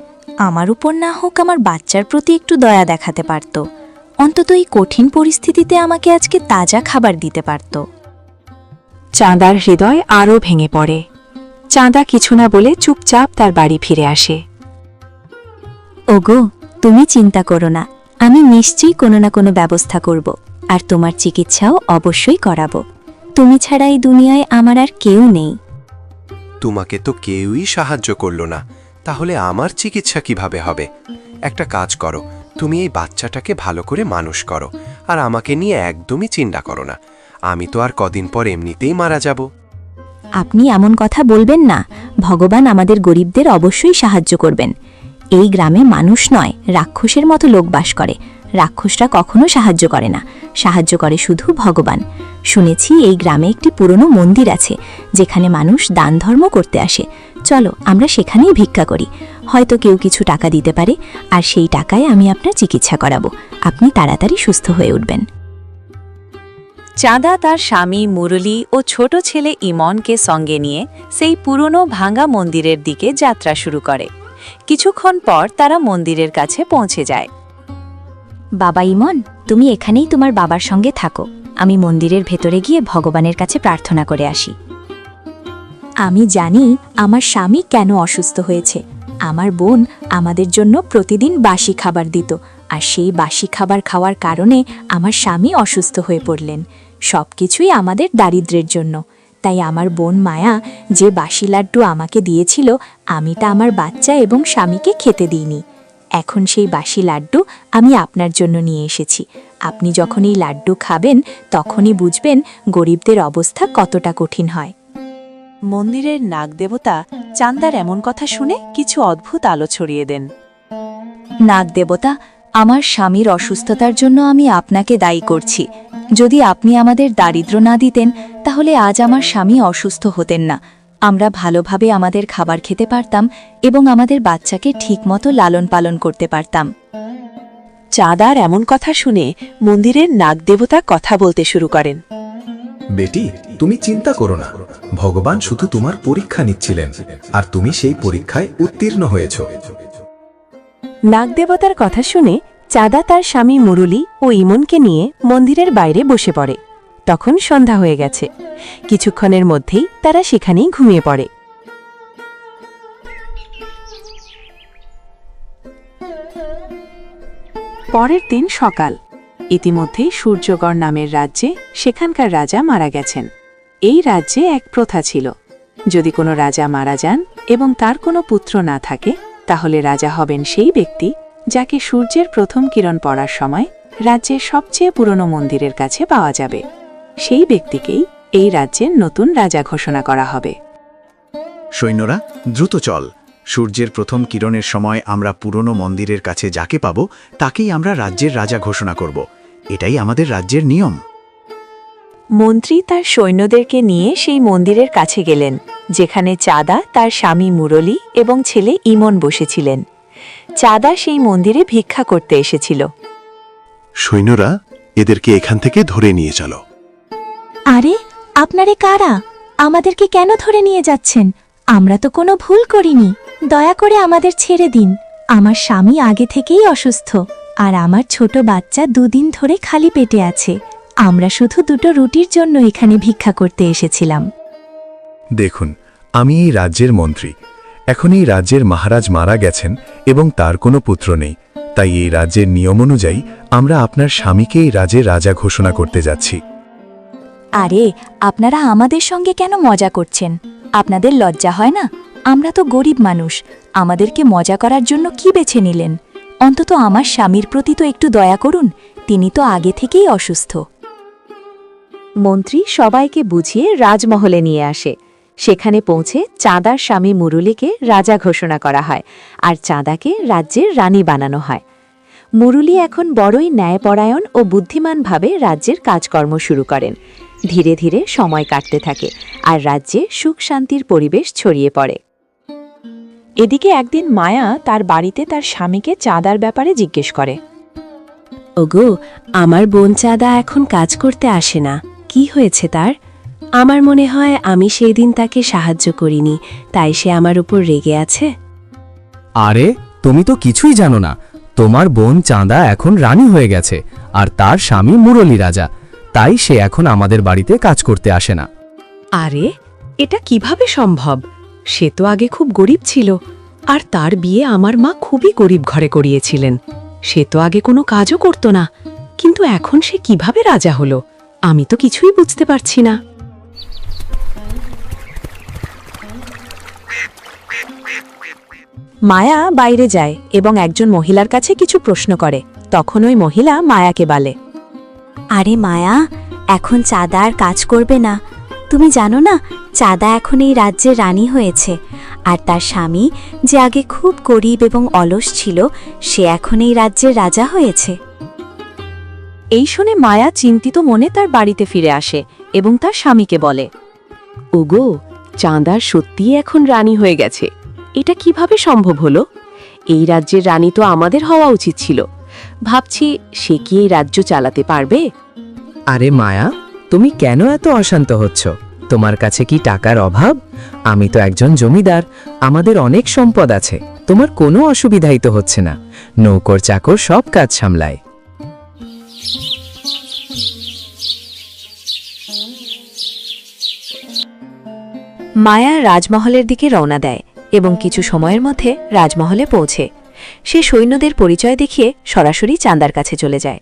Speaker 2: আমার উপর না হোক, আমার বাচ্চার প্রতি একটু দয়া দেখাতে পারত। অন্তত এই কঠিন পরিস্থিতিতে আমাকে আজকে তাজা খাবার দিতে পারত।
Speaker 3: চাঁদার হৃদয় আরও ভেঙে পড়ে। চাঁদা কিছু না বলে চুপচাপ তার বাড়ি ফিরে আসে।
Speaker 2: ওগো, তুমি চিন্তা করো না, আমি নিশ্চয়ই কোনো না কোনো ব্যবস্থা করব, আর তোমার চিকিৎসাও অবশ্যই করাবো। তুমি ছাড়া এই দুনিয়ায় আমার আর কেউ নেই।
Speaker 7: তোমাকে তো কেউই সাহায্য করলো না, তাহলে আমার চিকিৎসা কিভাবে হবে? একটা কাজ করো, তুমি এই বাচ্চাটাকে ভালো করে মানুষ করো, আর আমাকে নিয়ে একদমই চিন্তা করো না। আমি তো আর কদিন পর এমনিতেই মারা যাব।
Speaker 2: আপনি এমন কথা বলবেন না। ভগবান আমাদের গরিবদের অবশ্যই সাহায্য করবেন। এই গ্রামে মানুষ নয়, রাক্ষসের মতো লোক বাস করে। রাক্ষসরা কখনো সাহায্য করে না, সাহায্য করে শুধু ভগবান। শুনেছি এই গ্রামে একটি পুরনো মন্দির আছে, যেখানে মানুষ দান ধর্ম করতে আসে। চলো আমরা সেখানেই ভিক্ষা করি, হয়তো কেউ কিছু টাকা দিতে পারে, আর সেই টাকায় আমি আপনার চিকিৎসা করাবো। আপনি তাড়াতাড়ি সুস্থ হয়ে উঠবেন।
Speaker 1: চাঁদা তার স্বামী মুরলী ও ছোট ছেলে ইমনকে সঙ্গে নিয়ে সেই পুরনো ভাঙা মন্দিরের দিকে যাত্রা শুরু করে। কিছুক্ষণ পর তারা মন্দিরের কাছে পৌঁছে যায়।
Speaker 2: বাবা ইমন, তুমি এখানেই তোমার বাবার সঙ্গে থাকো। আমি মন্দিরের ভেতরে গিয়ে ভগবানের কাছে প্রার্থনা করে আসি। আমি জানি আমার স্বামী কেন অসুস্থ হয়েছে। আমার বোন আমাদের জন্য প্রতিদিন বাসি খাবার দিত, আর সেই বাসি খাবার খাওয়ার কারণে আমার স্বামী অসুস্থ হয়ে পড়লেন। সবকিছুই আমাদের দারিদ্র্যের জন্য। তাই আমার বোন মায়া যে বাসি লাড্ডু আমাকে দিয়েছিল, আমি তা আমার বাচ্চা এবং স্বামীকে খেতে দিইনি। এখন সেই বাসি লাড্ডু আমি আপনার জন্য নিয়ে এসেছি। আপনি যখন এই লাড্ডু খাবেন, তখনই বুঝবেন গরিবদের অবস্থা কতটা কঠিন হয়।
Speaker 1: মন্দিরের নাগদেবতা চাঁদার এমন কথা শুনে কিছু অদ্ভুত আলো ছড়িয়ে দেন।
Speaker 2: নাগদেবতা, আমার স্বামীর অসুস্থতার জন্য আমি আপনাকে দায়ী করছি। যদি আপনি আমাদের দারিদ্র্য না দিতেন, তাহলে আজ আমার স্বামী অসুস্থ হতেন না। আমরা ভালোভাবে আমাদের খাবার খেতে পারতাম এবং আমাদের বাচ্চাকে ঠিকমতো লালন পালন করতে পারতাম।
Speaker 3: চাঁদার এমন কথা শুনে মন্দিরের নাগদেবতা কথা বলতে শুরু করেন।
Speaker 11: বেটি, তুমি চিন্তা করো না। ভগবান শুধু তোমার পরীক্ষা নিচ্ছিলেন, আর তুমি সেই পরীক্ষায় উত্তীর্ণ হয়েছ।
Speaker 3: নাগদেবতার কথা শুনে
Speaker 10: চাঁদা তার স্বামী মুরুলি ও ইমনকে নিয়ে মন্দিরের বাইরে বসে পড়ে। তখন সন্ধ্যা হয়ে গেছে। কিছুক্ষণের মধ্যেই তারা সেখানেই ঘুমিয়ে পড়ে। পরের দিন সকাল। ইতিমধ্যেই সূর্যগড় নামের রাজ্যে সেখানকার রাজা মারা গেছেন। এই রাজ্যে এক প্রথা ছিল, যদি কোনো রাজা মারা যান এবং তার কোনো পুত্র না থাকে, তাহলে রাজা হবেন সেই ব্যক্তি যাকে সূর্যের প্রথম কিরণ পড়ার সময় রাজ্যের সবচেয়ে পুরনো মন্দিরের কাছে পাওয়া যাবে। সেই ব্যক্তিকেই এই রাজ্যের নতুন রাজা ঘোষণা করা হবে।
Speaker 11: সৈন্যরা, দ্রুত চল। সূর্যের প্রথম কিরণের সময় আমরা পুরনো মন্দিরের কাছে যাকে পাব তাকেই আমরা রাজ্যের রাজা ঘোষণা করব। এটাই আমাদের রাজ্যের নিয়ম।
Speaker 1: মন্ত্রী তার সৈন্যদেরকে নিয়ে সেই মন্দিরের কাছে গেলেন, যেখানে চাঁদা তার স্বামী মুরলী এবং ছেলে ইমন বসেছিলেন। চাঁদা সেই মন্দিরে ভিক্ষা করতে এসেছিল।
Speaker 4: সৈন্যরা, এদেরকে এখান থেকে ধরে নিয়ে চলো।
Speaker 2: আরে, আপনারে কারা? আমাদেরকে কেন ধরে নিয়ে যাচ্ছেন? আমরা তো কোনো ভুল করিনি। দয়া করে আমাদের ছেড়ে দিন। আমার স্বামী আগে থেকেই অসুস্থ, আর আমার ছোট বাচ্চা 2 দিন ধরে খালি পেটে আছে। আমরা শুধু 2টো রুটির জন্য এখানে ভিক্ষা করতে এসেছিলাম।
Speaker 8: দেখুন, আমি এই রাজ্যের মন্ত্রী। এখন এই রাজ্যের মহারাজ মারা গেছেন এবং তার কোনো পুত্র নেই, তাই এই রাজ্যের নিয়ম অনুযায়ী আমরা আপনার স্বামীকে এই রাজ্যের রাজা ঘোষণা করতে যাচ্ছি।
Speaker 2: আরে, আপনারা আমাদের সঙ্গে কেন মজা করছেন? আপনাদের লজ্জা হয় না? আমরা তো গরিব মানুষ, আমাদেরকে মজা করার জন্য কি বেছে নিলেন? অন্তত আমার স্বামীর প্রতি তো একটু দয়া করুন, তিনি তো আগে থেকেই অসুস্থ।
Speaker 10: মন্ত্রী সবাইকে বুঝিয়ে রাজমহলে নিয়ে আসে। সেখানে পৌঁছে চাঁদার স্বামী মুরলীকে রাজা ঘোষণা করা হয়, আর চাঁদাকে রাজ্যের রানী বানানো হয়। মুরলী এখন বড়ই ন্যায়পরায়ণ ও বুদ্ধিমানভাবে রাজ্যের কাজকর্ম শুরু করেন। ধীরে ধীরে সময় কাটতে থাকে, আর রাজ্যে সুখ শান্তির পরিবেশ ছড়িয়ে পড়ে।
Speaker 1: এদিকে একদিন মায়া তার বাড়িতে তার স্বামীকে চাঁদার ব্যাপারে জিজ্ঞেস করে।
Speaker 10: ওগো, আমার বোন চাঁদা এখন কাজ করতে আসে না, কি হয়েছে তার? আমার মনে হয় আমি সেই দিন তাকে সাহায্য করিনি, তাই সে আমার উপর রেগে আছে।
Speaker 6: আরে, তুমি তো কিছুই জানো না। তোমার বোন চাঁদা এখন রানী হয়ে গেছে, আর তার স্বামী মুরলী রাজা, তাই সে এখন আমাদের বাড়িতে কাজ করতে আসে না।
Speaker 10: আরে, এটা কিভাবে সম্ভব? সে তো আগে খুব গরিব ছিল, আর তার বিয়ে আমার মা খুবই গরিব ঘরে করিয়েছিলেন। সে তো আগে কোনো কাজও করত না, কিন্তু এখন সে কিভাবে রাজা হলো? আমি তো কিছুই বুঝতে পারছি না।
Speaker 1: মায়া বাইরে যায় এবং একজন মহিলার কাছে কিছু প্রশ্ন করে। তখন ওই মহিলা মায়াকে বলে,
Speaker 2: আরে মায়া, এখন চাঁদা আর কাজ করবে না। তুমি জানো না, চাঁদা এখন এই রাজ্যের রানী হয়েছে, আর তার স্বামী যে আগে খুব গরিব এবং অলস ছিল, সে এখন এই রাজ্যের রাজা হয়েছে।
Speaker 1: এই শুনে মায়া চিন্তিত মনে তার বাড়িতে ফিরে আসে এবং তার স্বামীকে বলে,
Speaker 10: ওগো, চাঁদার সত্যিই এখন রানী হয়ে গেছে। এটা কিভাবে সম্ভব হলো? এই রাজ্যের রানী তো আমাদের হওয়া উচিত ছিল। ভাবছি, সে কি এই রাজ্য চালাতে পারবে?
Speaker 6: আরে মায়া, তুমি কেন এত অশান্ত হচ্ছ? তোমার কাছে কি টাকার অভাব? আমি তো একজন জমিদার, আমাদের অনেক সম্পদ আছে। তোমার কোনো অসুবিধাই তো হচ্ছে না। নৌকর চাকর সব কাজ সামলায়।
Speaker 1: মায়া রাজমহলের দিকে রওনা দেয় এবং কিছু সময়ের মধ্যে রাজমহলে পৌঁছে। সে সৈন্যদের পরিচয় দেখিয়ে সরাসরি চাঁদার কাছে চলে যায়।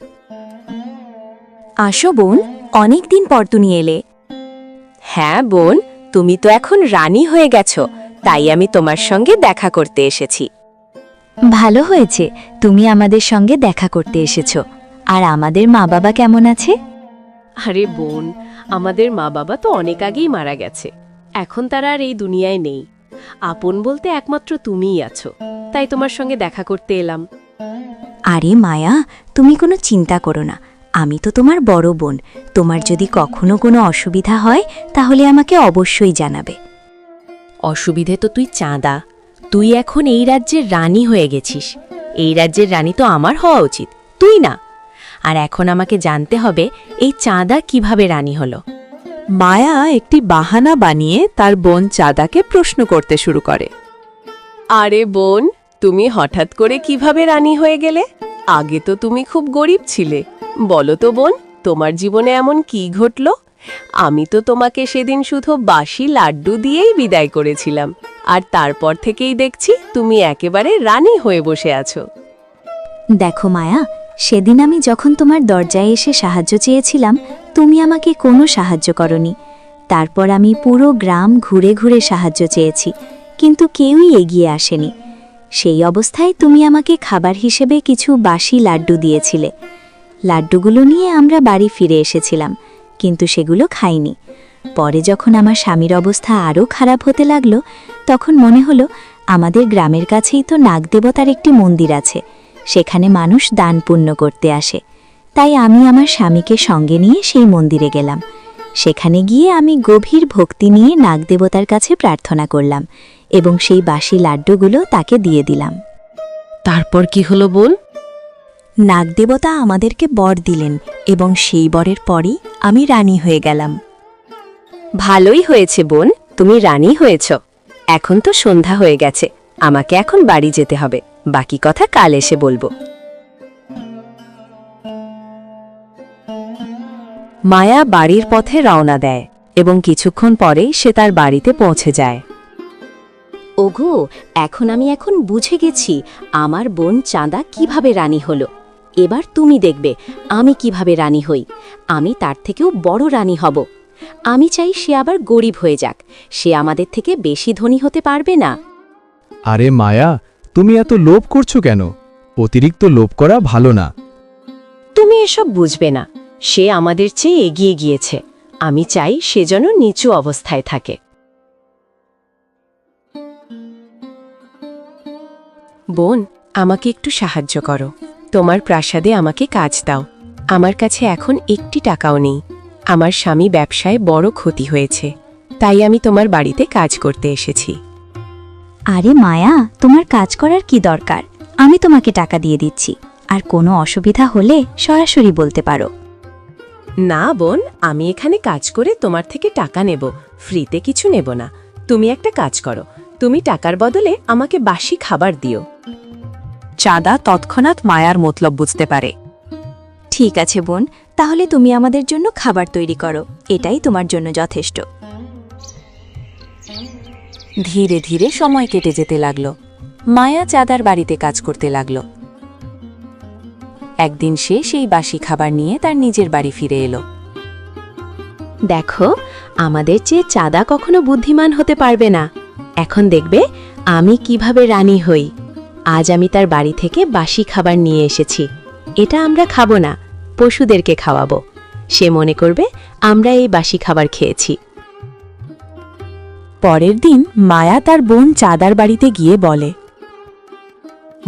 Speaker 2: আসো বোন, অনেক দিন পর তুমি এলে।
Speaker 10: হ্যাঁ বোন, তুমি তো এখন রানী হয়ে গেছো, তাই আমি তোমার সঙ্গে দেখা করতে এসেছি।
Speaker 2: ভালো হয়েছে তুমি আমাদের সঙ্গে দেখা করতে এসেছো। আর আমাদের মা বাবা কেমন আছে?
Speaker 10: আরে বোন, আমাদের মা বাবা তো অনেক আগেই মারা গেছে। এখন তারা আর এই দুনিয়ায় নেই। আপন বলতে একমাত্র তুমিই আছো, তাই তোমার সঙ্গে দেখা করতে এলাম।
Speaker 2: আরে মায়া, তুমি কোনো চিন্তা করো না, আমি তো তোমার বড় বোন। তোমার যদি কখনো কোনো অসুবিধা হয়, তাহলে আমাকে অবশ্যই জানাবে।
Speaker 10: অসুবিধে তো তুই চাঁদা, তুই এখন এই রাজ্যের রানী হয়ে গেছিস। এই রাজ্যের রানী তো আমার হওয়া উচিত, তুই না। আর এখন আমাকে জানতে হবে এই চাঁদা কিভাবে রানী হলো।
Speaker 1: মায়া একটি বাহানা বানিয়ে তার বোন চাঁদাকে প্রশ্ন করতে শুরু করে।
Speaker 10: আরে বোন, তুমি হঠাৎ করে কিভাবে রানী হয়ে গেলে? আগে তো তুমি খুব গরিব ছিলে। বলো তো বোন, তোমার জীবনে এমন কি ঘটল? আমি তো তোমাকে সেদিন শুধু বাসি লাড্ডু দিয়েই বিদায় করেছিলাম, আর তারপর থেকেই দেখছি তুমি একেবারে রানী হয়ে বসে আছো।
Speaker 2: দেখো মায়া, সেদিন আমি যখন তোমার দরজায় এসে সাহায্য চেয়েছিলাম, তুমি আমাকে কোনো সাহায্য করনি। তারপর আমি পুরো গ্রাম ঘুরে ঘুরে সাহায্য চেয়েছি, কিন্তু কেউই এগিয়ে আসেনি। সেই অবস্থায় তুমি আমাকে খাবার হিসেবে কিছু বাসি লাড্ডু দিয়েছিলে। লাড্ডুগুলো নিয়ে আমরা বাড়ি ফিরে এসেছিলাম, কিন্তু সেগুলো খাইনি। পরে যখন আমার স্বামীর অবস্থা আরও খারাপ হতে লাগলো, তখন মনে হলো আমাদের গ্রামের কাছেই তো নাগদেবতার একটি মন্দির আছে, সেখানে মানুষ দান পুণ্য করতে আসে। তাই আমি আমার স্বামীকে সঙ্গে নিয়ে সেই মন্দিরে গেলাম। সেখানে গিয়ে আমি গভীর ভক্তি নিয়ে নাগদেবতার কাছে প্রার্থনা করলাম এবং সেই বাসি লাড্ডুগুলো তাকে দিয়ে দিলাম।
Speaker 10: তারপর কি হলো বোন?
Speaker 2: নাগদেবতা আমাদেরকে বর দিলেন এবং সেই বরের পরই আমি রানী হয়ে গেলাম।
Speaker 10: ভালোই হয়েছে বোন, তুমি রানী হয়েছ। এখন তো সন্ধ্যা হয়ে গেছে, আমাকে এখন বাড়ি যেতে হবে। বাকি কথা কাল এসে বলবো। মায়া বাড়ির পথে রওনা দেয় এবং কিছুক্ষণ পরেই সে তার বাড়িতে পৌঁছে যায়। ওগো, এখন বুঝে গেছি আমার বোন চাঁদা কিভাবে রানী হলো। এবার তুমি দেখবে আমি কিভাবে রানী হই। আমি তার থেকেও বড় রানী হব। আমি চাই সে আবার গরিব হয়ে যাক, সে আমাদের থেকে বেশি ধনী হতে পারবে না।
Speaker 12: আরে মায়া, তুমি এত লোভ করছো কেন? অতিরিক্ত লোভ করা ভালো না।
Speaker 10: তুমি এসব বুঝবে না। সে আমাদের চেয়ে এগিয়ে গিয়েছে, আমি চাই সে যেন নিচু অবস্থায় থাকে। বোন, আমাকে একটু সাহায্য করো। তোমার প্রাসাদে আমাকে কাজ দাও। আমার কাছে এখন একটি টাকাও নেই। আমার স্বামী ব্যবসায় বড় ক্ষতি হয়েছে, তাই আমি তোমার বাড়িতে কাজ করতে এসেছি।
Speaker 2: আরে মায়া, তোমার কাজ করার কি দরকার? আমি তোমাকে টাকা দিয়ে দিচ্ছি, আর কোনো অসুবিধা হলে সরাসরি বলতে পারো।
Speaker 10: না বোন, আমি এখানে কাজ করে তোমার থেকে টাকা নেব, ফ্রিতে কিছু নেব না। তুমি একটা কাজ করো, তুমি টাকার বদলে আমাকে বাসি খাবার দিও।
Speaker 1: চাঁদা তৎক্ষণাৎ মায়ার মতলব বুঝতে পারে।
Speaker 2: ঠিক আছে বোন, তাহলে তুমি আমাদের জন্য খাবার তৈরি করো, এটাই তোমার জন্য যথেষ্ট।
Speaker 1: ধীরে ধীরে সময় কেটে যেতে লাগল। মায়া চাঁদার বাড়িতে কাজ করতে লাগল। একদিন সে সেই বাসি খাবার নিয়ে তার নিজের বাড়ি ফিরে এলো।
Speaker 10: দেখো, আমাদের চেয়ে চাঁদা কখনো বুদ্ধিমান হতে পারবে না। এখন দেখবে আমি কিভাবে রানী হই। আজ আমি তার বাড়ি থেকে বাসি খাবার নিয়ে এসেছি। এটা আমরা খাবো না, পশুদেরকে খাওয়াবো। সে মনে করবে আমরা এই বাসি খাবার খেয়েছি।
Speaker 1: পরের দিন মায়া তার বোন চাঁদার বাড়িতে গিয়ে বলে,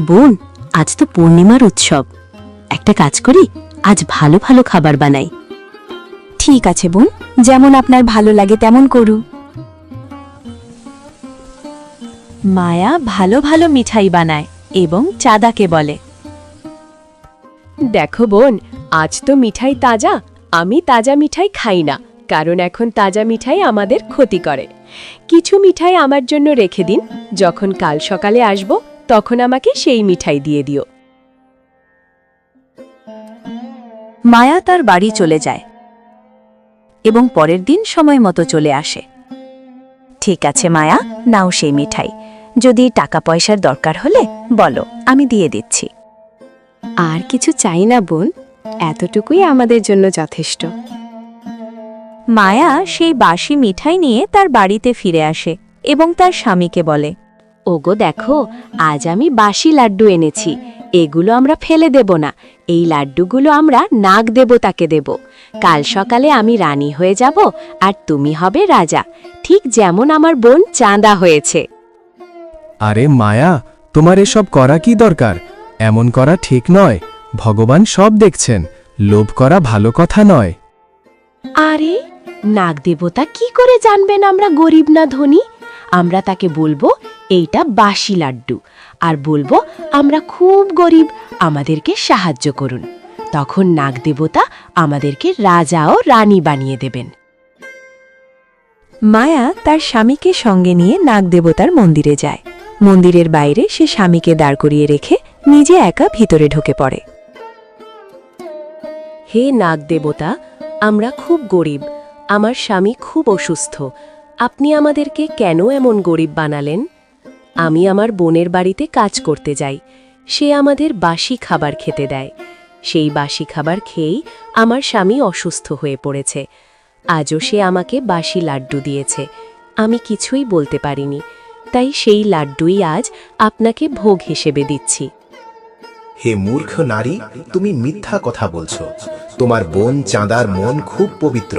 Speaker 10: বোন, আজ তো পূর্ণিমার উৎসব। একটা কাজ করি, আজ ভালো ভালো খাবার বানাই।
Speaker 2: ঠিক আছে বোন, যেমন আপনার ভালো লাগে তেমন করু।
Speaker 1: মায়া ভালো ভালো মিঠাই বানায় এবং চাঁদাকে বলে,
Speaker 10: দেখো বোন, আজ তো মিঠাই তাজা। আমি তাজা মিঠাই খাই না, কারণ এখন তাজা মিঠাই আমাদের ক্ষতি করে। কিছু মিঠাই আমার জন্য রেখে দিন, যখন কাল সকালে আসব তখন আমাকে সেই মিঠাই দিয়ে দিও।
Speaker 1: মায়া তার বাড়ি চলে যায় এবং পরের দিন সময় মতো চলে আসে। ঠিক আছে মায়া, নাও সেই মিঠাই। যদি টাকা পয়সার দরকার হলে বলো, আমি দিয়ে দিচ্ছি।
Speaker 10: আর কিছু চাই না বোন, এতটুকুই আমাদের জন্য যথেষ্ট।
Speaker 1: মায়া সেই বাসি মিঠাই নিয়ে তার বাড়িতে ফিরে আসে এবং তার স্বামীকে বলে,
Speaker 10: ওগো দেখো, আজ আমি বাসি লাড্ডু এনেছি। এগুলো আমরা ফেলে দেব না, এই লাড্ডুগুলো আমরা নাগদেবতাকে দেব। কাল সকালে আমি রানী হয়ে যাব আর তুমি হবে রাজা, ঠিক যেমন আমার বোন চাঁদা হয়েছে।
Speaker 12: আরে মায়া, তোমার এসব করা কি দরকার? এমন করা ঠিক নয়। ভগবান সব দেখছেন, লোভ করা ভালো কথা নয়।
Speaker 10: আরে, নাগদেবতা কি করে জানবেন আমরা গরিব না ধনী? আমরা তাকে বলবো এইটা বাসি লাড্ডু, আর বলবো আমরা খুব গরিব, আমাদেরকে সাহায্য করুন। তখন নাগদেবতা আমাদেরকে রাজা ও রানী বানিয়ে দেবেন।
Speaker 1: মায়া তার স্বামীকে সঙ্গে নিয়ে নাগদেবতার মন্দিরে যায় মন্দিরের বাইরে সে স্বামীকে দাঁড় করিয়ে রেখে নিজে একা ভিতরে ঢুকে পড়ে।
Speaker 10: হে নাগ দেবতা, আমরা খুব গরিব, আমার স্বামী খুব অসুস্থ, আপনি আমাদেরকে কেন এমন গরিব বানালেন? আমি আমার বোনের বাড়িতে কাজ করতে যাই, সে আমাদের বাসি খাবার খেতে দেয়, সেই বাসি খাবার খেয়েই আমার স্বামী অসুস্থ হয়ে পড়েছে। আজও সে আমাকে বাসি লাড্ডু দিয়েছে, আমি কিছুই বলতে পারিনি, তাই সেই লাড্ডুই আজ আপনাকে ভোগ হিসেবে দিচ্ছি।
Speaker 13: হে মূর্খ নারী, তুমি মিথ্যা কথা বলছো। তোমার বোন চাঁদার মন খুব পবিত্র,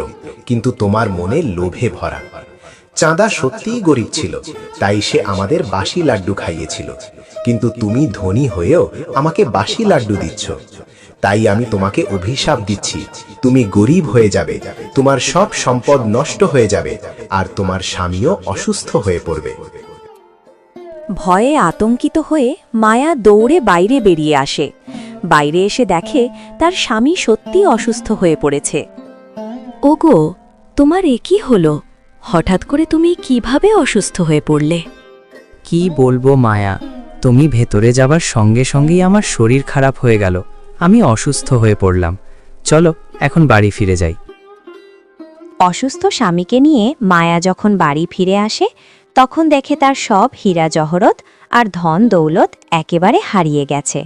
Speaker 13: কিন্তু তোমার মনে লোভে ভরা। চাঁদা সত্যিই গরিব ছিল, তাই সে আমাদের বাসি লাড্ডু খাইয়েছিল, কিন্তু তুমি ধনী হয়েও আমাকে বাসি লাড্ডু দিচ্ছ। তাই আমি তোমাকে অভিশাপ দিচ্ছি, তুমি গরিব হয়ে যাবে, তোমার সব সম্পদ নষ্ট হয়ে যাবে, আর তোমার স্বামীও অসুস্থ হয়ে পড়বে।
Speaker 2: ভয়ে আতঙ্কিত হয়ে মায়া দৌড়ে বাইরে বেরিয়ে আসে। বাইরে এসে দেখে তার স্বামী সত্যি অসুস্থ হয়ে পড়েছে। ওগো, তোমার এ কি হলো? হঠাৎ করে তুমি কিভাবে অসুস্থ হয়ে পড়লে?
Speaker 6: কি বলবো মায়া, তুমি ভেতরে যাবার সঙ্গে সঙ্গেই আমার শরীর খারাপ হয়ে গেল, আমি অসুস্থ হয়ে পড়লাম। চলো এখন বাড়ি ফিরে যাই।
Speaker 2: অসুস্থ স্বামীকে নিয়ে মায়া যখন বাড়ি ফিরে আসে, তখন দেখে তার সব হীরা জহরত আর ধন দৌলত একেবারে হারিয়ে গেছে।